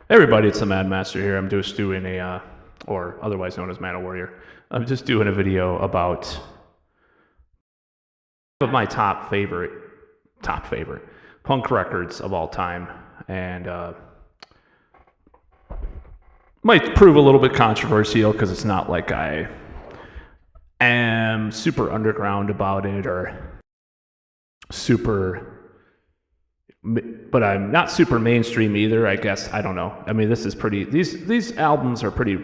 Hey everybody, it's the Mad Master here. I'm just doing or otherwise known as Mana Warrior. I'm just doing a video about my top favorite punk records of all time, and might prove a little bit controversial because it's not like I am super underground about it or but I'm not super mainstream either. I guess I don't know. I mean, this is pretty. These albums are pretty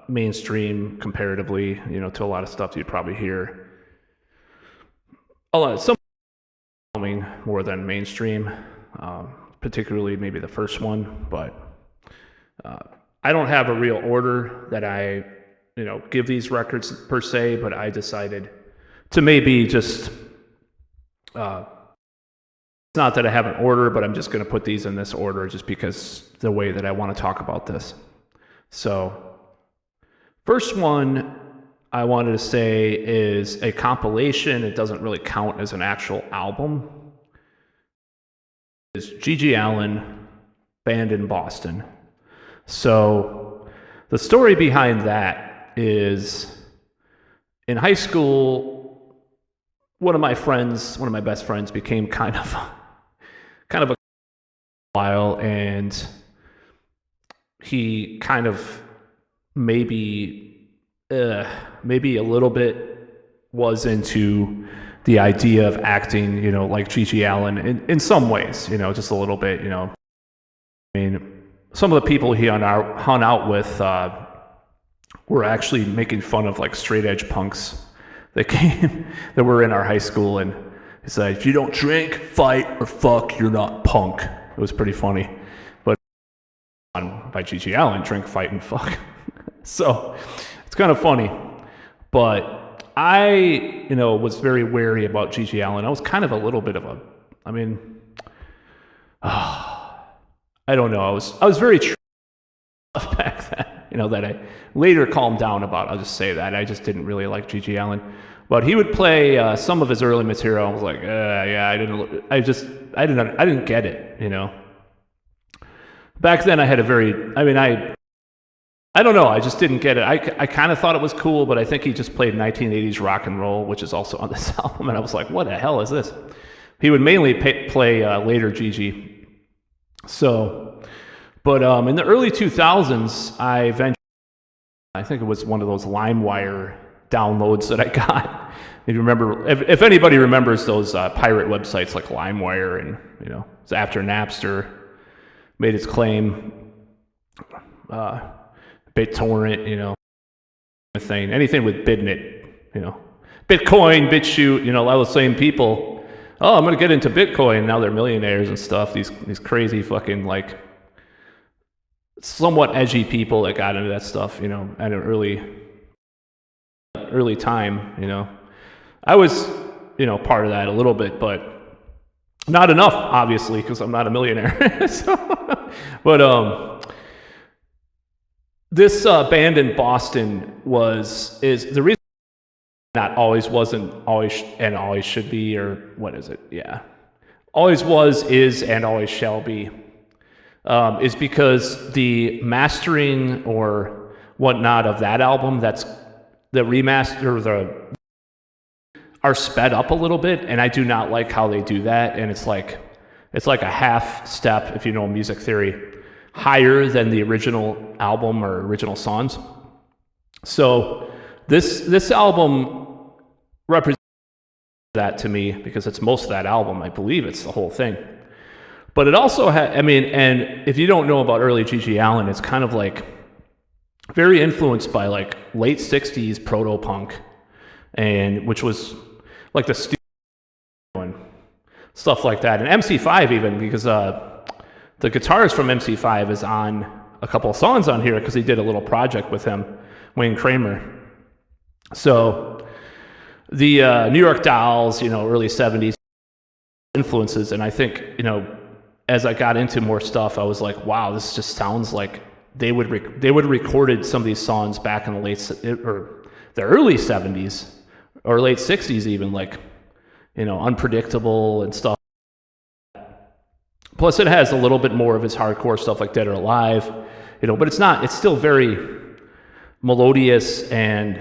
mainstream comparatively, to a lot of stuff you'd probably hear. Some more than mainstream, particularly maybe the first one. But I don't have a real order that I, give these records per se. But I decided to maybe just. It's not that I have an order, but I'm just going to put these in this order just because the way that I want to talk about this. So, first one I wanted to say is a compilation. It doesn't really count as an actual album. It's GG Allin, Band in Boston. So, the story behind that is in high school, one of my best friends became kind of a while, and he kind of maybe a little bit was into the idea of acting, like GG Allin in some ways, just a little bit, I mean, some of the people he hung out with were actually making fun of like straight edge punks that were in our high school, and he said, if you don't drink, fight, or fuck, you're not punk. It was pretty funny. But by GG Allin, drink, fight, and fuck. So it's kind of funny. But I, was very wary about GG Allin. I was kind of a little bit of I don't know. I was very back then, that I later calmed down about. I'll just say that. I just didn't really like GG Allin. But he would play some of his early material. I was like, yeah, I didn't get it, Back then I had I don't know, I just didn't get it. I kind of thought it was cool, but I think he just played 1980s rock and roll, which is also on this album, and I was like, what the hell is this? He would mainly play later GG. So, but in the early 2000s, I think it was one of those LimeWire downloads that I got. If you remember, if anybody remembers those pirate websites like LimeWire, and it's after Napster made its claim, BitTorrent, anything with BitNet, Bitcoin, BitChute, a lot of the same people. Oh, I'm gonna get into Bitcoin. Now they're millionaires and stuff. These crazy fucking like somewhat edgy people that got into that stuff, at an early time, I was, part of that a little bit, but not enough, obviously, because I'm not a millionaire. But this band in Boston is the reason not always wasn't always and always should be, or what is it? Yeah, always was, is, and always shall be, is because the mastering or whatnot of that album, that's the remaster, are sped up a little bit, and I do not like how they do that. And it's like a half step, if you know music theory, higher than the original album or original songs. So this album represents that to me because it's most of that album. I believe it's the whole thing. But it also and if you don't know about early GG Allin, it's kind of like very influenced by like late 60s proto-punk, and which was like the studio and stuff like that. And MC5 even, because the guitarist from MC5 is on a couple of songs on here because he did a little project with him, Wayne Kramer. So the New York Dolls, early 70s influences, and I think, as I got into more stuff, I was like, wow, this just sounds like they would recorded some of these songs back in the early 70s or late 60s even, like, Unpredictable and stuff. Plus, it has a little bit more of his hardcore stuff like Dead or Alive, but it's still very melodious and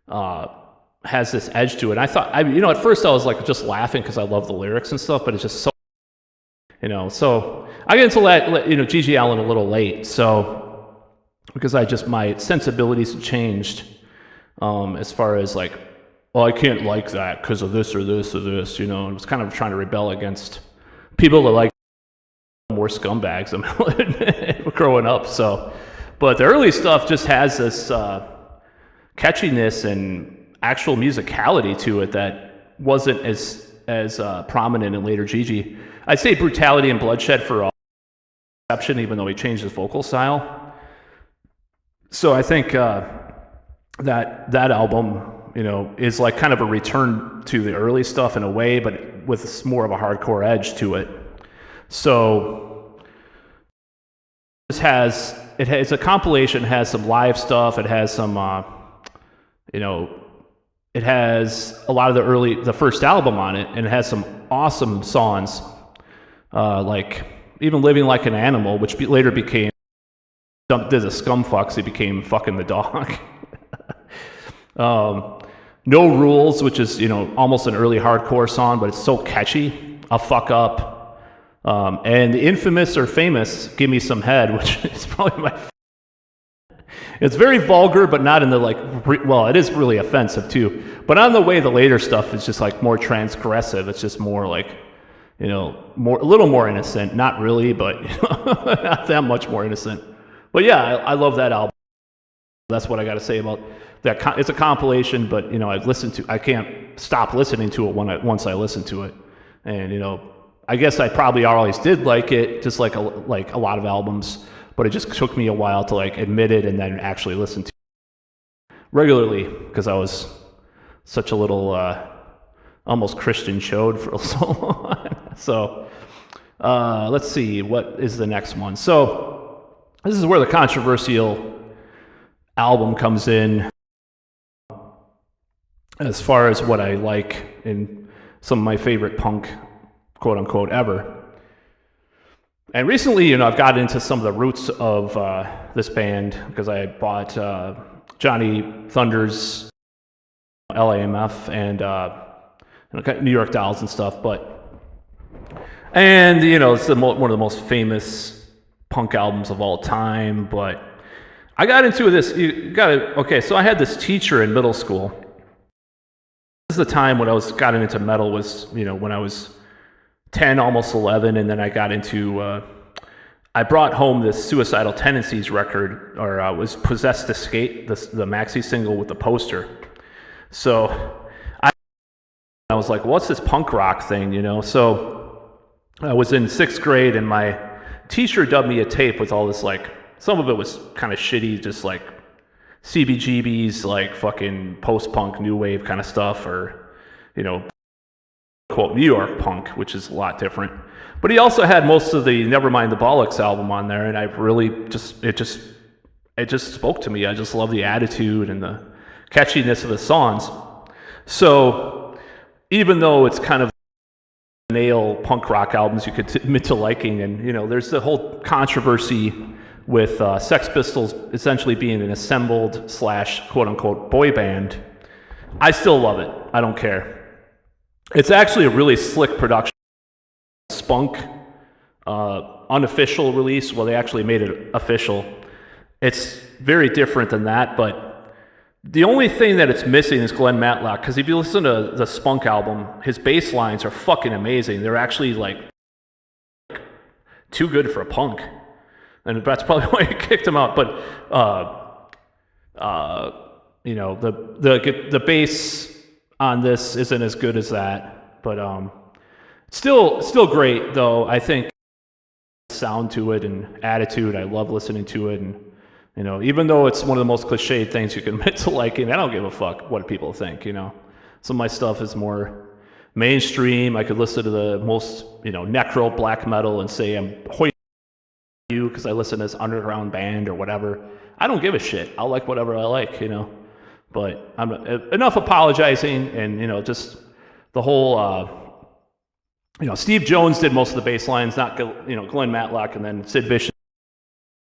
has this edge to it. I thought, at first I was like just laughing because I love the lyrics and stuff, but it's just so, so I get into that, G.G. Allin a little late, so, because my sensibilities have changed as far as like, well, I can't like that because of this or this or this, and I was kind of trying to rebel against people that like more scumbags than growing up, so, but the early stuff just has this catchiness and actual musicality to it that wasn't as prominent in later Gigi. I'd say Brutality and Bloodshed for exception, even though he changed his vocal style. So I think that album, is like kind of a return to the early stuff in a way, but with more of a hardcore edge to it. So it's a compilation. It has some live stuff. It has some, it has a lot of the first album on it, and it has some awesome songs, like even Living Like an Animal, which later became, did a Scumfucks, it became Fucking the Dog. No Rules, which is, almost an early hardcore song, but it's so catchy. I'll Fuck Up. And the infamous or famous Give Me Some Head, which is probably my favorite. It's very vulgar, but not in the it is really offensive too. But on the way, the later stuff is just like more transgressive. It's just more like, a little more innocent. Not really, but not that much more innocent. But yeah, I love that album. That's what I got to say about that. It's a compilation, but I can't stop listening to it once I listen to it. And I guess I probably always did like it, just like a lot of albums. But it just took me a while to admit it and then actually listen to it regularly, because I was such a little almost Christian chode for so long. So let's see, what is the next one? So this is where the controversial album comes in as far as what I like in some of my favorite punk, quote unquote, ever. And recently, I've gotten into some of the roots of this band because I bought Johnny Thunders, LAMF, and New York Dolls and stuff. It's one of the most famous punk albums of all time. But I got into this. So I had this teacher in middle school. This is the time when I got into metal was when I was 10, almost 11, and then I got into, I brought home this Suicidal Tendencies record, or was Possessed Escape, the maxi single with the poster. So I was like, what's this punk rock thing, So I was in 6th grade, and my teacher dubbed me a tape with all this, some of it was kind of shitty, just CBGB's, fucking post-punk, new wave kind of stuff, or, quote, New York punk, which is a lot different. But he also had most of the Nevermind the Bollocks album on there, and I really it just spoke to me. I just love the attitude and the catchiness of the songs. So even though it's kind of nail punk rock albums you could admit to liking, and there's the whole controversy with Sex Pistols essentially being an assembled / quote unquote boy band, I still love it. I don't care. It's actually a really slick production. Spunk, unofficial release. Well, they actually made it official. It's very different than that, but the only thing that it's missing is Glenn Matlock, because if you listen to the Spunk album, his bass lines are fucking amazing. They're actually too good for a punk, and that's probably why he kicked him out. But the bass on this isn't as good as that, but still great though. I think sound to it and attitude, I love listening to it, and even though it's one of the most cliched things you can admit to liking, I don't give a fuck what people think. Some of my stuff is more mainstream. I could listen to the most necro black metal and say I'm hoisting you because I listen to this underground band or whatever. I don't give a shit. I'll like whatever I like, But I'm enough apologizing, and just the whole Steve Jones did most of the bass lines, not Glenn Matlock, and then Sid Vicious.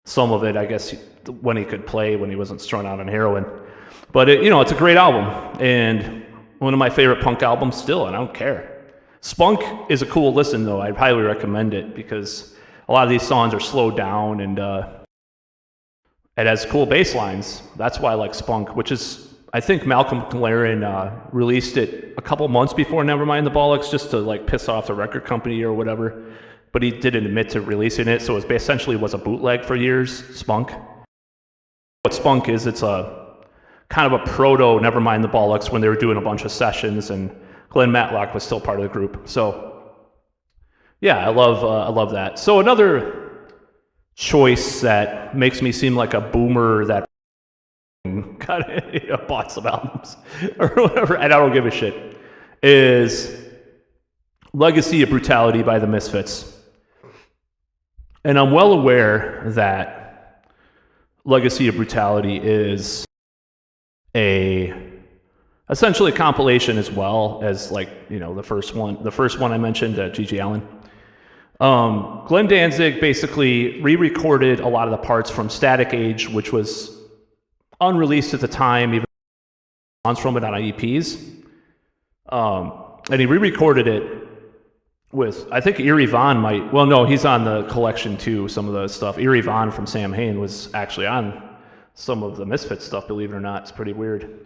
Some of it, I guess, when he could play, when he wasn't strung out on heroin. But it's a great album, and one of my favorite punk albums still, and I don't care. Spunk is a cool listen, though. I'd highly recommend it because a lot of these songs are slowed down, and it has cool bass lines. That's why I like Spunk, which is, I think Malcolm McLaren released it a couple months before Nevermind the Bollocks, just to piss off the record company or whatever. But he didn't admit to releasing it, so it essentially was a bootleg for years, Spunk. What Spunk is, it's a kind of a proto Nevermind the Bollocks when they were doing a bunch of sessions, and Glenn Matlock was still part of the group. So, yeah, I love that. So another choice that makes me seem like a boomer that bought some albums or whatever, and I don't give a shit, is Legacy of Brutality by the Misfits. And I'm well aware that Legacy of Brutality is essentially a compilation as well as the first one I mentioned, G.G. Allin. Glenn Danzig basically re-recorded a lot of the parts from Static Age, which was unreleased at the time, even songs from it on EPs. And he re-recorded it with, I think Eerie Von he's on the collection too, some of the stuff. Eerie Von from Sam Hain was actually on some of the Misfits stuff, believe it or not. It's pretty weird.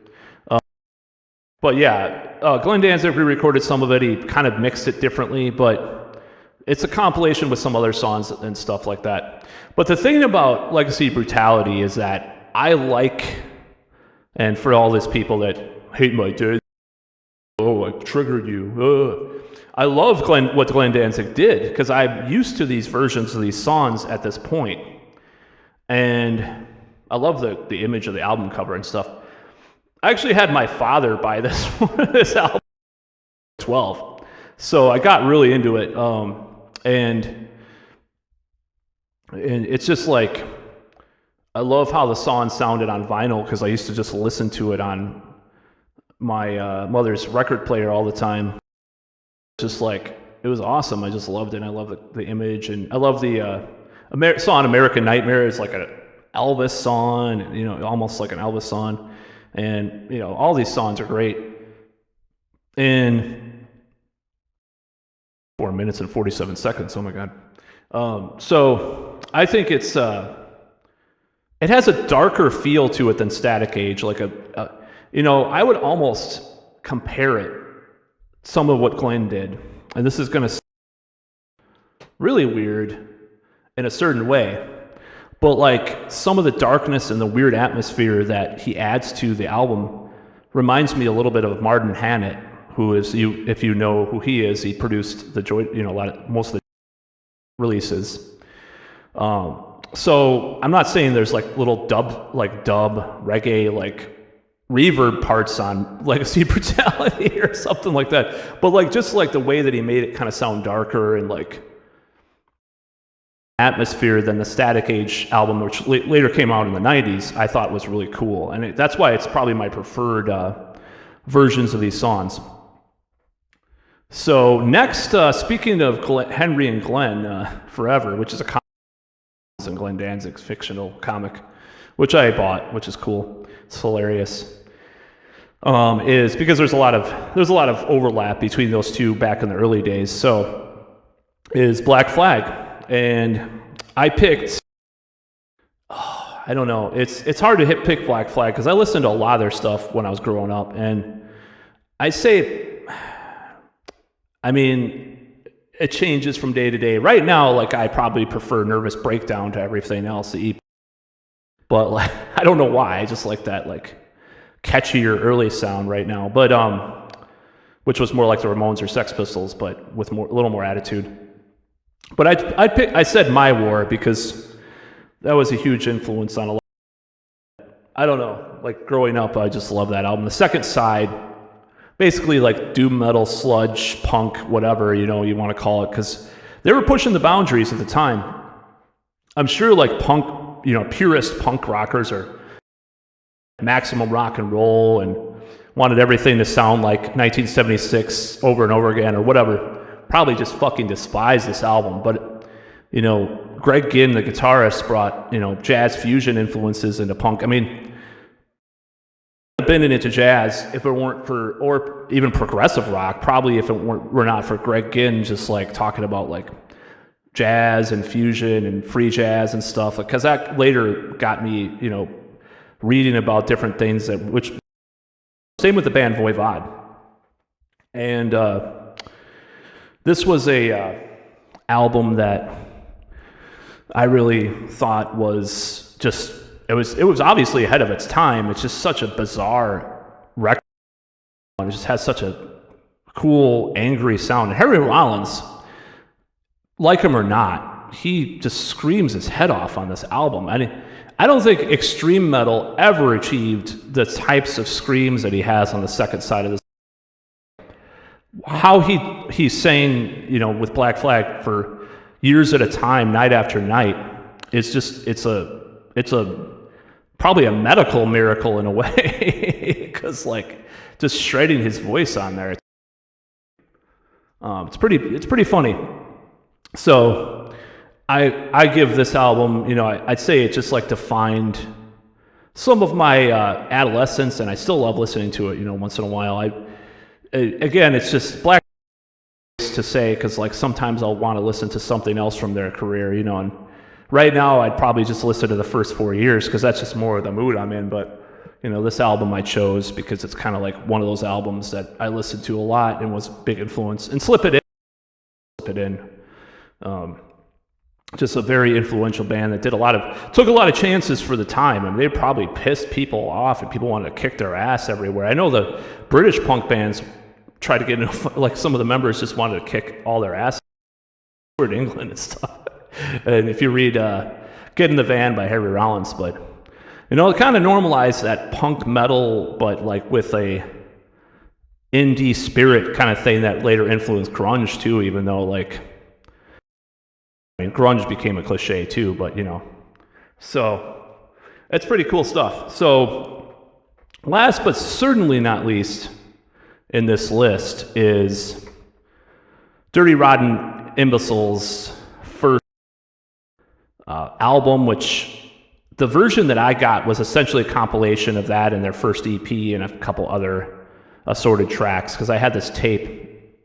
But yeah, Glenn Danzig re-recorded some of it. He kind of mixed it differently, but it's a compilation with some other songs and stuff like that. But the thing about Legacy of Brutality is that I like, and for all these people that hate my dad, I triggered you. I love what Glenn Danzig did, because I'm used to these versions of these songs at this point. And I love the image of the album cover and stuff. I actually had my father buy this album at 12. So I got really into it. And it's just I love how the song sounded on vinyl, because I used to just listen to it on my mother's record player all the time. Just it was awesome. I just loved it. I love the image, and I love the song American Nightmare. It's like an Elvis song, almost like an Elvis song. And, all these songs are great. And 4 minutes and 47 seconds. Oh my God. So I think it has a darker feel to it than Static Age. I would almost compare it, some of what Glenn did, and this is going to sound really weird in a certain way, but some of the darkness and the weird atmosphere that he adds to the album reminds me a little bit of Martin Hannett, who is, if you know who he is, he produced most of the releases. So I'm not saying there's little dub reggae reverb parts on Legacy of Brutality or something like that, but just the way that he made it kind of sound darker and atmosphere than the Static Age album, which later came out in the 90s, I thought was really cool, and that's why it's probably my preferred versions of these songs. So next, speaking of Henry and Glenn Forever, which is a comic, and Glenn Danzig's fictional comic, which I bought, which is cool. It's hilarious. Is because there's a lot of overlap between those two back in the early days. So is Black Flag, and I picked. I don't know. It's hard to pick Black Flag because I listened to a lot of their stuff when I was growing up, and I'd say, it changes from day to day. Right now, I probably prefer Nervous Breakdown to everything else. The EP. But I don't know why. I just like that catchier early sound right now. But which was more like the Ramones or Sex Pistols, but with a little more attitude. But I said My War because that was a huge influence on a lot. I don't know. Growing up, I just love that album. The second side, basically doom metal, sludge, punk, whatever you want to call it, because they were pushing the boundaries at the time. I'm sure punk, purist punk rockers are maximum rock and roll and wanted everything to sound like 1976 over and over again or whatever. probably just fucking despise this album. But, Greg Ginn, the guitarist, brought, jazz fusion influences into punk. I mean, been into jazz if it weren't for, or even progressive rock, probably if it were not for Greg Ginn just like talking about like jazz and fusion and free jazz and stuff, because that later got me, reading about different things which same with the band Voivod. And this was a album that I really thought was just, it was obviously ahead of its time. It's just such a bizarre record. It just has such a cool, angry sound. And Harry Rollins, like him or not, he just screams his head off on this album. I don't think extreme metal ever achieved the types of screams that he has on the second side of this. How he sang, with Black Flag for years at a time, night after night, it's probably a medical miracle in a way, because like just shredding his voice on there, it's pretty funny. So I give this album, I'd say it just like defined some of my adolescence, and I still love listening to it, once in a while. Again, it's just Black to say, because like sometimes I'll want to listen to something else from their career, and right now I'd probably just listen to the first 4 years because that's just more of the mood I'm in. But this album I chose because it's kind of like one of those albums that I listened to a lot and was a big influence. And Slip It In, just a very influential band that took a lot of chances for the time. I mean, they probably pissed people off and people wanted to kick their ass everywhere. I know the British punk bands tried to get into, like some of the members just wanted to kick all their ass in England and stuff. And if you read Get in the Van by Harry Rollins, but it kind of normalized that punk metal, but like with a indie spirit kind of thing that later influenced grunge too, even though grunge became a cliche too, but so it's pretty cool stuff. So last but certainly not least in this list is Dirty Rotten Imbeciles' first album, which the version that I got was essentially a compilation of that and their first EP and a couple other assorted tracks, because I had this tape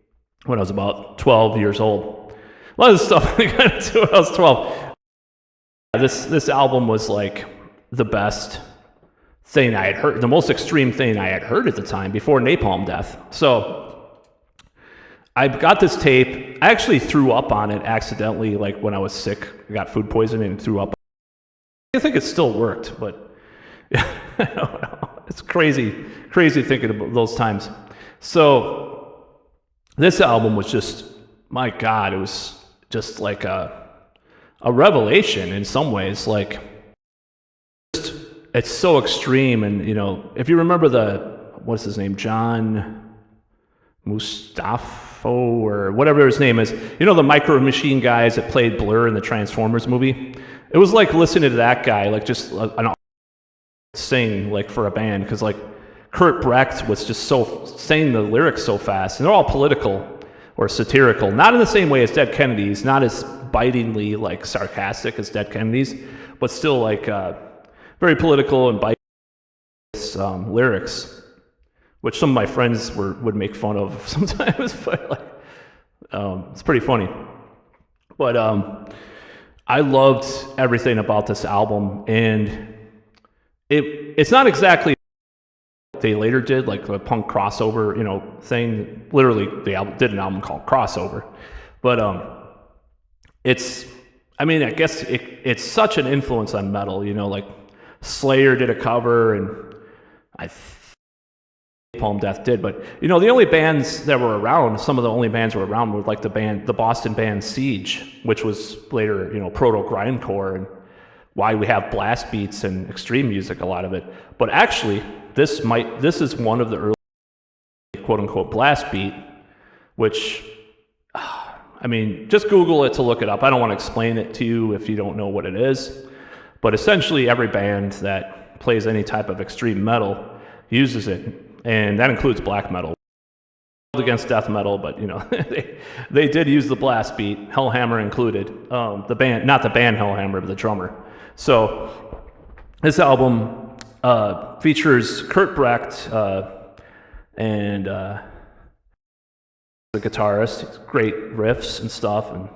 when I was about 12 years old. A lot of this stuff I got into when I was 12. This album was like the best thing I had heard, the most extreme thing I had heard at the time before Napalm Death. So I got this tape. I actually threw up on it accidentally, like when I was sick. I got food poisoning and threw up. I think it still worked, but I don't know. It's crazy thinking about those times. So this album was just, my God, it was just like a revelation in some ways. Like, it's so extreme, and if you remember what's his name, John Mustafo or whatever his name is, the Micro Machine guys that played Blur in the Transformers movie. It was like listening to that guy, like just sing like for a band, because like Kurt Brecht was just so saying the lyrics so fast, and they're all political or satirical, not in the same way as Dead Kennedys, not as bitingly like sarcastic as Dead Kennedys, but still like very political and biting lyrics, which some of my friends would make fun of sometimes, but like it's pretty funny. But I loved everything about this album, and it's not exactly what they later did, like the punk crossover, thing. Literally, they did an album called Crossover, but I guess it's such an influence on metal, like Slayer did a cover, and I Napalm Death did, but the only bands that were around, some of the only bands that were around were like the Boston band Siege, which was later proto grindcore, and why we have blast beats and extreme music, a lot of it. But actually, this is one of the early quote unquote blast beat, which just Google it to look it up. I don't want to explain it to you if you don't know what it is, but essentially every band that plays any type of extreme metal uses it, and that includes black metal. against death metal, but you know, they did use the blast beat, Hellhammer included. The band, not the band Hellhammer, but the drummer. So this album features Kurt Brecht and the guitarist. Great riffs and stuff, and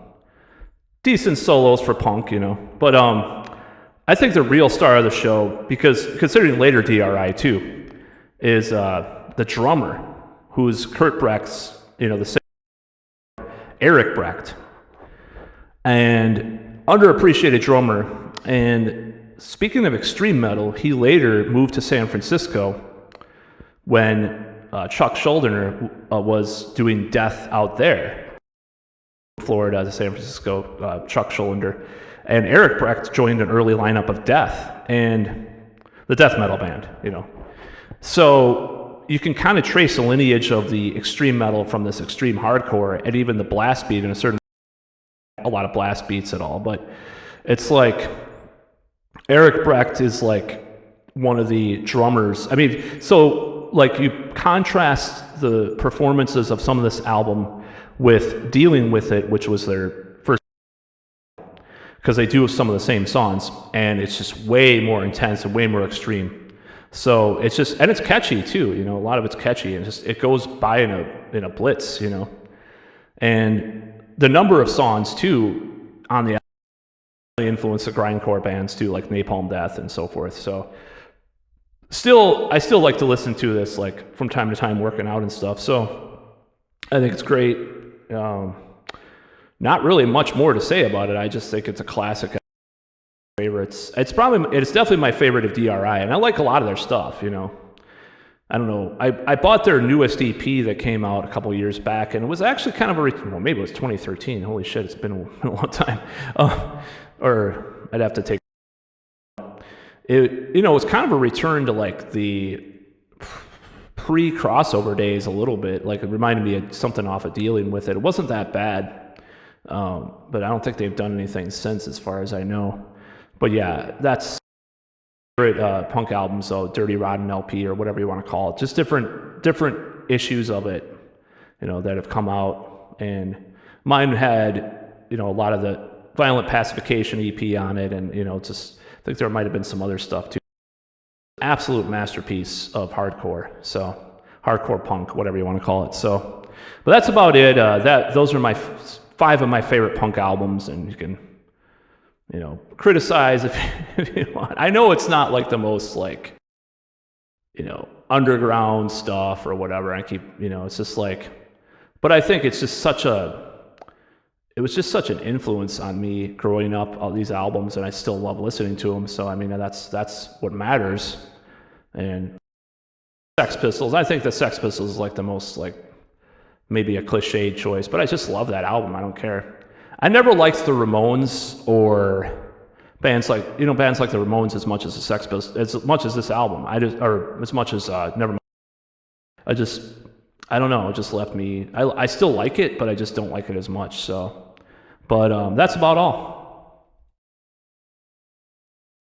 decent solos for punk, you know. But I think the real star of the show, because considering later DRI too, is the drummer, who's Kurt Brecht's, you know, the same Eric Brecht, and underappreciated drummer. And speaking of extreme metal, he later moved to San Francisco when Chuck Schuldiner was doing Death out there, Florida to San Francisco. Chuck Schuldiner and Eric Brecht joined an early lineup of Death and the death metal band, you know. So you can kind of trace a lineage of the extreme metal from this extreme hardcore, and even the blast beat in a lot of blast beats at all. But it's like Eric Brecht is like one of the drummers. I mean, so like you contrast the performances of some of this album with Dealing With It, which was their first, because they do some of the same songs, and it's just way more intense and way more extreme. So it's just, and it's catchy too, you know, a lot of it's catchy, and just it goes by in a blitz, you know. And the number of songs too on the album influenced the grindcore bands too, like Napalm Death and so forth. So I still like to listen to this like from time to time working out and stuff. So I think it's great. Not really much more to say about it. I just think it's a classic. Favorites. It's definitely my favorite of DRI, and I like a lot of their stuff, you know. I don't know. I bought their newest EP that came out a couple years back, and it was actually kind of well, maybe it was 2013. Holy shit, it's been a long time. Or I'd have to take it. You know, it's kind of a return to like the pre-crossover days a little bit. Like it reminded me of something off of Dealing With It. It wasn't that bad, but I don't think they've done anything since, as far as I know. But yeah, that's favorite punk albums, so Dirty Rotten LP or whatever you want to call it. Just different issues of it, you know, that have come out. And mine had, you know, a lot of the Violent Pacification EP on it, and you know, just I think there might have been some other stuff too. Absolute masterpiece of hardcore. So hardcore punk, whatever you want to call it. So, but that's about it. Those are my 5 of my favorite punk albums, and you can, you know, criticize if you want. I know it's not like the most like, you know, underground stuff or whatever. I keep, you know, it's just like, but I think it's just it was just such an influence on me growing up, all these albums, and I still love listening to them. So I mean, that's what matters. And Sex Pistols, I think the Sex Pistols is like the most like maybe a cliched choice, but I just love that album. I don't care. I never liked the Ramones or bands like the Ramones as much as the Sex Pistols, as much as this album. Or as much as Nevermind. I don't know. It just left me. I still like it, but I just don't like it as much. So, but that's about all.